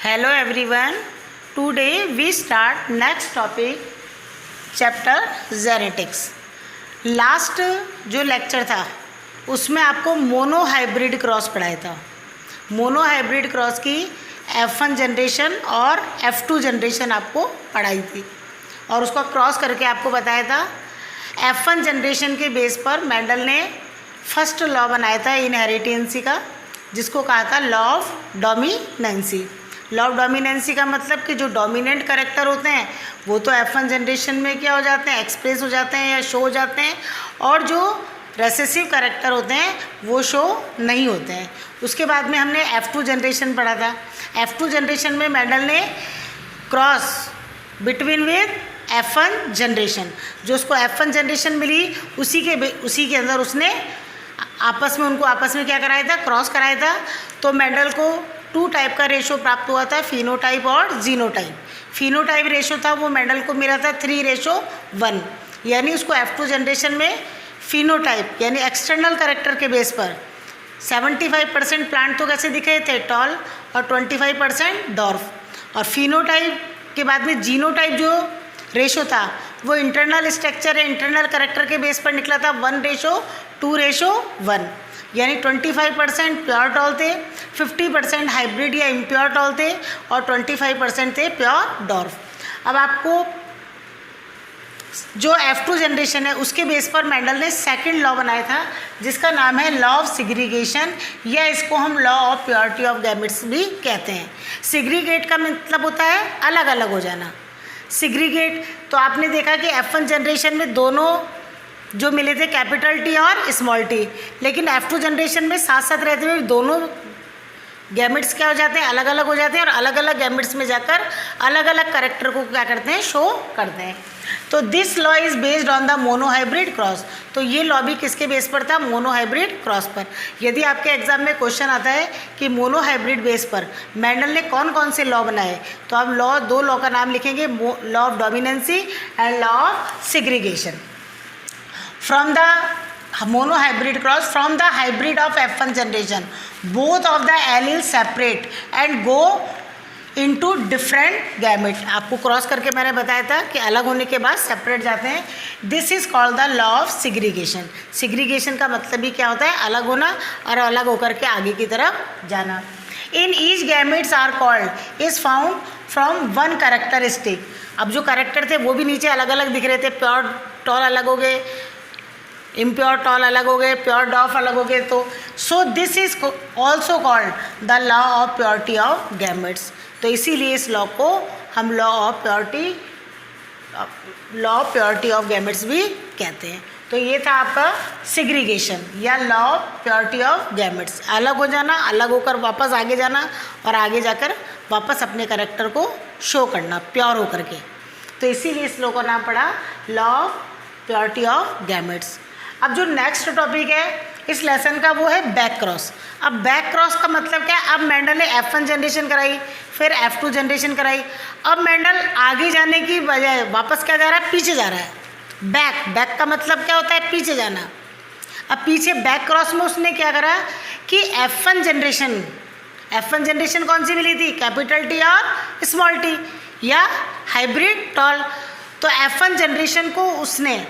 Hello everyone. Today we start next topic chapter genetics. Last जो lecture था उसमें आपको मोनो हाइब्रिड क्रॉस पढ़ाया था। मोनो हाइब्रिड क्रॉस की F1 जनरेशन और F2 जनरेशन आपको पढ़ाई थी और उसका क्रॉस करके आपको बताया था F1 जनरेशन के बेस पर मेंडल ने फर्स्ट लॉ बनाया था इनहेरिटेंसी का, जिसको कहा था law of dominancy. Law of dominancy का मतलब कि जो डोमिनेंट कैरेक्टर होते हैं वो तो F1 जनरेशन में क्या हो जाते हैं, एक्सप्रेस हो जाते हैं या शो हो जाते हैं, और जो रेसेसिव कैरेक्टर होते हैं वो शो नहीं होते हैं। उसके बाद में हमने F2 जनरेशन पढ़ा था। F2 जनरेशन में मेंडल ने cross between with F1 generation, जो उसको F1 जनरेशन मिली उसी के अंदर उसने उनको आपस में क्या कराया था, क्रॉस कराया था। तो मेंडल को 2 टाइप का रेशो प्राप्त हुआ था, फिनोटाइप और जीनोटाइप। फिनोटाइप रेशो था वो मेंडल को मिला था 3:1, यानी उसको F2 जनरेशन में फिनोटाइप यानी एक्सटर्नल कैरेक्टर के बेस पर 75% प्लांट तो कैसे दिखे थे, टॉल, और 25% डॉर्फ। और फिनोटाइप के बाद में जीनोटाइप जो रेशो था वो इंटरनल स्ट्रक्चर या इंटरनल कैरेक्टर के बेस पर निकला था 1:2:1, यानी 25% प्योर टॉल थे, 50% हाइब्रिड या इम्प्योर टॉल थे और 25% थे प्योर डॉर्फ। अब आपको जो F2 जनरेशन है उसके बेस पर मेंडल ने सेकंड लॉ बनाया था, जिसका नाम है लॉ ऑफ सिग्रीगेशन, या इसको हम law of purity of gametes भी कहते हैं। सिग्रीगेट का मतलब होता है अलग अलग हो जाना। सिग्रीगेट तो आपने देखा कि F1 जनरेशन में दोनों जो मिले थे कैपिटल टी और स्मॉल टी, लेकिन F2 जनरेशन में साथ साथ रहते हुए दोनों गैमेट्स क्या हो जाते हैं, अलग अलग हो जाते हैं, और अलग अलग गैमेट्स में जाकर अलग अलग कैरेक्टर को क्या करते हैं, शो करते हैं। तो this law is based on the monohybrid cross. तो ये लॉ भी किसके बेस पर था, मोनोहाइब्रिड क्रॉस पर। यदि आपके एग्जाम में क्वेश्चन आता है कि मोनोहाइब्रिड बेस पर मेंडल ने कौन कौन से लॉ बनाए, तो आप दो लॉ का नाम लिखेंगे, law of dominancy and law of segregation. From the monohybrid cross, from the hybrid of F1 generation, both of the alleles separate and go into different gamete। आपको क्रॉस करके मैंने बताया था कि अलग होने के बाद सेपरेट जाते हैं। This is called the law of segregation. Segregation का मतलब ही क्या होता है, अलग होना और अलग होकर के आगे की तरफ जाना। In each gametes are called is found from one characteristic. अब जो कैरेक्टर थे वो भी नीचे अलग अलग दिख रहे थे, प्योर टॉल अलग हो गए, इम्प्योर टॉल अलग हो गए, प्योर डॉफ अलग हो गए। तो so this is also called the law of purity of gametes. तो इसीलिए इस लॉ को हम law of purity of gametes भी कहते हैं। तो ये था आपका सिग्रीगेशन या law of purity of gametes, अलग हो जाना, अलग होकर वापस आगे जाना और आगे जाकर वापस अपने कैरेक्टर को शो करना प्योर होकर के। तो इसीलिए इस लॉ का नाम पड़ा law of purity of gametes. अब जो नेक्स्ट टॉपिक है इस लेसन का वो है बैक क्रॉस। अब बैक क्रॉस का मतलब क्या है, अब मेंडल ने F1 जनरेशन कराई, फिर F2 जनरेशन कराई। अब मेंडल आगे जाने की बजाय वापस क्या जा रहा है, पीछे जा रहा है। बैक का मतलब क्या होता है, पीछे जाना। अब पीछे बैक क्रॉस में उसने क्या करा कि F1 जनरेशन कौन सी मिली थी, कैपिटल टी और स्मॉल टी या हाइब्रिड टॉल। तो F1 जनरेशन को उसने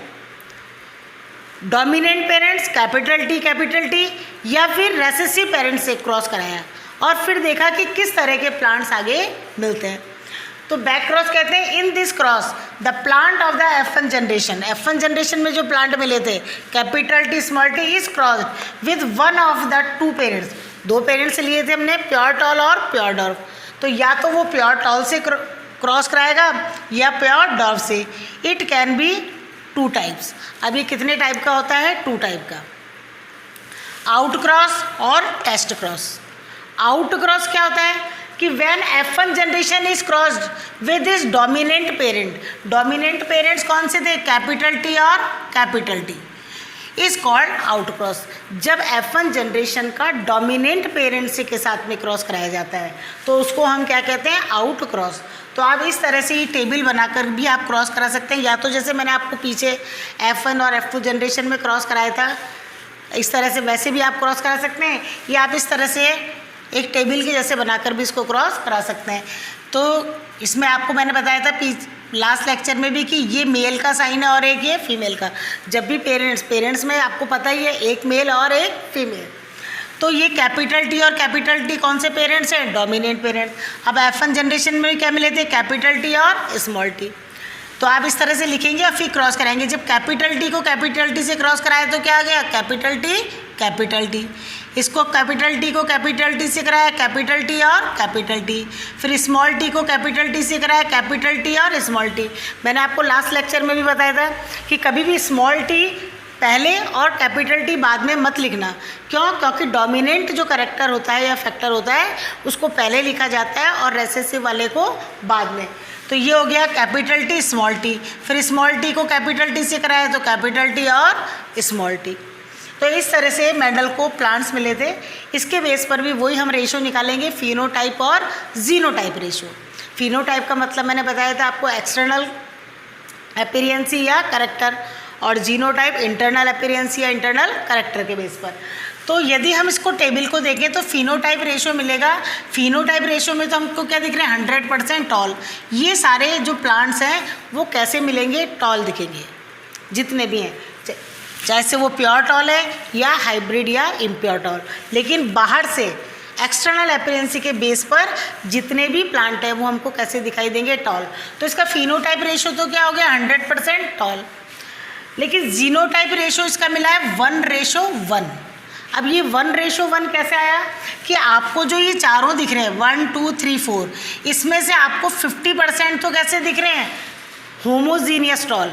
डोमिनेंट पेरेंट्स कैपिटल टी या फिर रेसेसिव पेरेंट्स से क्रॉस कराया और फिर देखा कि किस तरह के प्लांट्स आगे मिलते हैं। तो बैक क्रॉस कहते हैं in this cross the plant of the F1 generation में जो प्लांट मिले थे capital T small T is crossed with one of the 2 parents. 2 parents से लिए थे हमने, प्योर टॉल और प्योर डॉर्फ। तो या तो वो प्योर टॉल से क्रॉस कराएगा या प्योर डॉर्फ से। It can be 2 types. अब ये कितने टाइप का होता है, 2 टाइप का, आउट क्रॉस और टेस्ट क्रॉस। आउट क्रॉस क्या होता है कि when F1 generation is crossed with this dominant parents कौन से थे, कैपिटल टी और capital T, is called out cross. जब F1 जनरेशन का डोमिनेंट पेरेंट्स के साथ में क्रॉस कराया जाता है तो उसको हम क्या कहते हैं, आउट क्रॉस। तो आप इस तरह से ये टेबल बनाकर भी आप क्रॉस करा सकते हैं, या तो जैसे मैंने आपको पीछे F1 और F2 जनरेशन में क्रॉस कराया था इस तरह से, वैसे भी आप क्रॉस करा सकते हैं, या आप इस तरह से एक टेबल के जैसे बनाकर भी इसको क्रॉस करा सकते हैं। तो इसमें आपको मैंने बताया था लास्ट लेक्चर में भी कि ये मेल का साइन है और एक ये फीमेल का। जब भी पेरेंट्स में आपको पता ही है एक मेल और एक फीमेल। तो ये कैपिटल टी और कैपिटल टी कौन से पेरेंट्स हैं? Dominant parents. अब F1 जनरेशन में क्या मिले थे? कैपिटल टी और स्मॉल टी। तो आप इस तरह से लिखेंगे और फिर क्रॉस कराएंगे। जब कैपिटल टी को कैपिटल टी से क्रॉस कराए तो क्या आ गया? Capital T capital T. इसको कैपिटल टी को कैपिटल टी से कराया कैपिटल टी और कैपिटल टी। फिर स्मॉल टी को कैपिटल टी से कराया कैपिटल टी और स्मॉल टी। मैंने आपको लास्ट लेक्चर में भी बताया था कि कभी भी स्मॉल टी पहले और कैपिटल टी बाद में मत लिखना। क्यों? क्योंकि डोमिनेंट जो कैरेक्टर होता है या फैक्टर होता है उसको पहले लिखा जाता है और रेसेसिव वाले को बाद में। तो ये हो गया कैपिटल टी स्मॉल टी। फिर स्मॉल टी को कैपिटल टी से कराया तो कैपिटल टी और स्मॉल टी। तो इस तरह से मेंडल को प्लांट्स मिले थे। इसके बेस पर भी वही हम रेशो निकालेंगे, फिनोटाइप और जीनोटाइप रेशो। फिनोटाइप का मतलब मैंने बताया था आपको एक्सटर्नल अपीयरेंस या कैरेक्टर, और जीनोटाइप इंटरनल अपीयरेंस या इंटरनल कैरेक्टर के बेस पर। तो यदि हम इसको टेबल को देखें तो फिनोटाइप रेशो मिलेगा। फिनोटाइप रेशो में तो हमको क्या दिख रहे हैं? 100% टॉल। ये सारे जो प्लांट्स हैं वो कैसे मिलेंगे? टॉल दिखेंगे जितने भी हैं, चाहे से वो प्योर टॉल है या हाइब्रिड या इम्प्योर टॉल। लेकिन बाहर से एक्सटर्नल अपीयरेंस के बेस पर जितने भी प्लांट है वो हमको कैसे दिखाई देंगे? टॉल। तो इसका फिनोटाइप रेशो तो क्या हो गया? 100% टॉल। लेकिन जीनोटाइप रेशो इसका मिला है 1:1। अब ये 1:1 कैसे आया कि आपको जो ये चारों दिख रहे हैं 1 2 3 4, इसमें से आपको 50% तो कैसे दिख रहे हैं? होमोजीनियस टॉल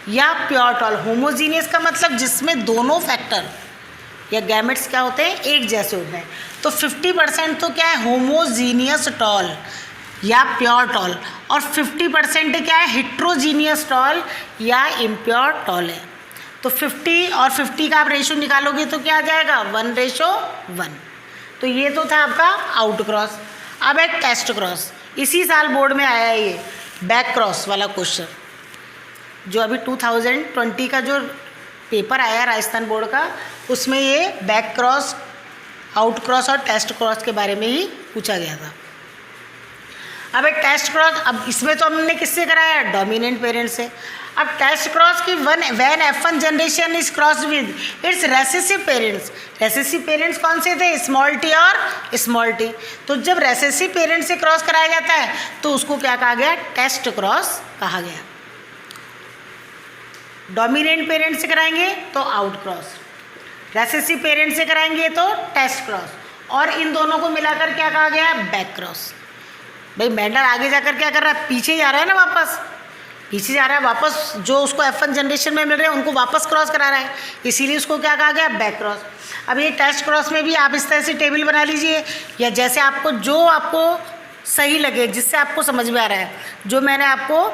या प्योर टॉल। होमोजीनियस का मतलब जिसमें दोनों फैक्टर या गैमेट्स क्या होते हैं? एक जैसे होते हैं। तो 50% तो क्या है? होमोजीनियस टॉल या प्योर टॉल, और 50% क्या है? हिट्रोजीनियस टॉल या इम्प्योर टॉल है। तो 50 और 50 का आप रेशो निकालोगे तो क्या आ जाएगा? 1:1। तो ये तो था आपका आउट क्रॉस। अब एक टेस्ट क्रॉस, इसी साल बोर्ड में आया है ये बैक क्रॉस वाला क्वेश्चन, जो अभी 2020 का जो पेपर आया राजस्थान बोर्ड का, उसमें ये बैक क्रॉस, आउट क्रॉस और टेस्ट क्रॉस के बारे में ही पूछा गया था। अब एक टेस्ट क्रॉस, अब इसमें तो हमने किससे कराया? डोमिनेंट पेरेंट से। अब टेस्ट क्रॉस की when F1 generation is crossed with its recessive parents. Recessive parents कौन से थे? स्मॉल टी और स्मॉल टी। तो जब रेसेसिव पेरेंट से क्रॉस कराया जाता है तो उसको क्या कहा गया? टेस्ट क्रॉस कहा गया। डोमिनेंट पेरेंट से कराएंगे तो आउट क्रॉस, रेसेसिव पेरेंट से कराएंगे तो टेस्ट क्रॉस, और इन दोनों को मिलाकर क्या कहा गया? Back cross. भाई मेंडल आगे जाकर क्या कर रहा है? पीछे जा रहा है ना, वापस पीछे जा रहा है, वापस जो उसको F1 जनरेशन में मिल रहे हैं उनको वापस क्रॉस करा रहा है, इसीलिए उसको क्या कहा गया? Back cross. अब ये टेस्ट क्रॉस में भी आप इस तरह से टेबल बना लीजिए, या जैसे आपको जो आपको सही लगे, जिससे आपको समझ में आ रहा है। जो मैंने आपको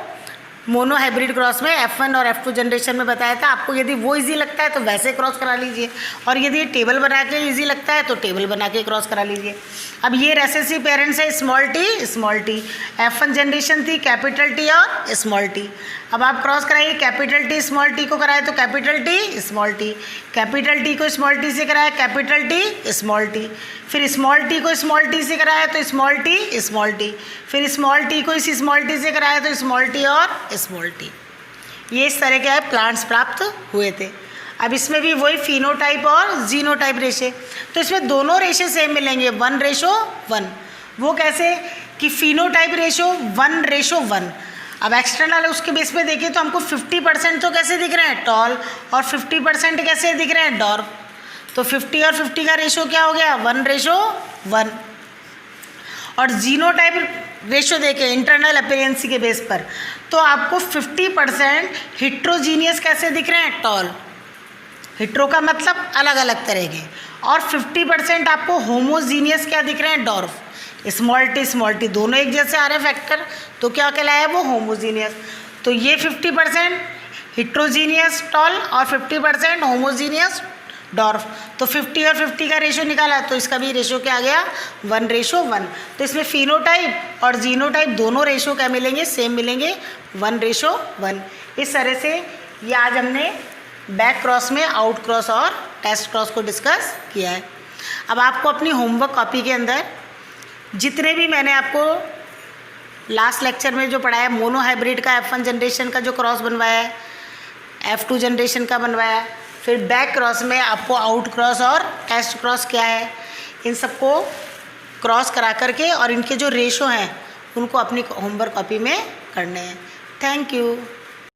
मोनो हाइब्रिड क्रॉस में F1 और F2 जनरेशन में बताया था, आपको यदि वो इजी लगता है तो वैसे क्रॉस करा लीजिए, और यदि टेबल बना के इजी लगता है तो टेबल बना के क्रॉस करा लीजिए। अब ये रेसेसिव पेरेंट्स है स्मॉल टी, F1 जनरेशन थी कैपिटल टी और स्मॉल टी। अब आप क्रॉस कराइए, कैपिटल टी स्मॉल टी को कराए तो capital T small T, capital T को स्मॉल टी से कराया कैपिटल टी स्मॉल टी, फिर स्मॉल टी को स्मॉल टी से कराया तो स्मॉल टी, फिर स्मॉल टी को इस स्मॉल टी से कराया तो स्मॉल टी और स्मॉल टी। ये इस तरह के प्लांट्स प्राप्त हुए थे। अब इसमें भी वही फिनोटाइप और जीनोटाइप रेशे, तो इसमें दोनों रेशे सेम मिलेंगे 1:1। वो कैसे कि फिनोटाइप रेशो 1:1। अब एक्सटर्नल उसके बेस पे देखिए तो हमको 50% तो कैसे दिख रहे हैं? टॉल, और 50% कैसे दिख रहे हैं? डॉर्फ। तो 50 और 50 का रेशो क्या हो गया? 1:1। और जीनोटाइप रेशो देखें इंटरनल अपीयरेंस के बेस पर, तो आपको 50% हिट्रोजीनियस कैसे दिख रहे हैं? टॉल। हिट्रो का मतलब अलग अलग तरह के, और 50% आपको होमोजीनियस क्या दिख रहे हैं? डॉर्फ। स्मॉल टी दोनों एक जैसे आ रहे हैं फैक्टर, तो क्या कहलाया वो? होमोजीनियस। तो ये 50% हिट्रोजीनियस टॉल और 50% होमोजीनियस डॉर्फ। तो 50 और 50 का रेशो निकाला तो इसका भी रेशो क्या आ गया? 1:1। तो इसमें फिनोटाइप और जीनोटाइप दोनों रेशो क्या मिलेंगे? सेम मिलेंगे, 1:1। इस तरह से ये आज हमने बैक क्रॉस में आउट क्रॉस और टेस्ट क्रॉस को डिस्कस किया है। अब आपको अपनी होमवर्क कॉपी के अंदर जितने भी मैंने आपको लास्ट लेक्चर में जो पढ़ाया, मोनो हाइब्रिड का F1 जनरेशन का जो क्रॉस बनवाया है, F2 जनरेशन का बनवाया, फिर बैक क्रॉस में आपको आउट क्रॉस और टेस्ट क्रॉस क्या है, इन सबको क्रॉस करा करके और इनके जो रेशो हैं उनको अपनी होमवर्क कॉपी में करने हैं। Thank you.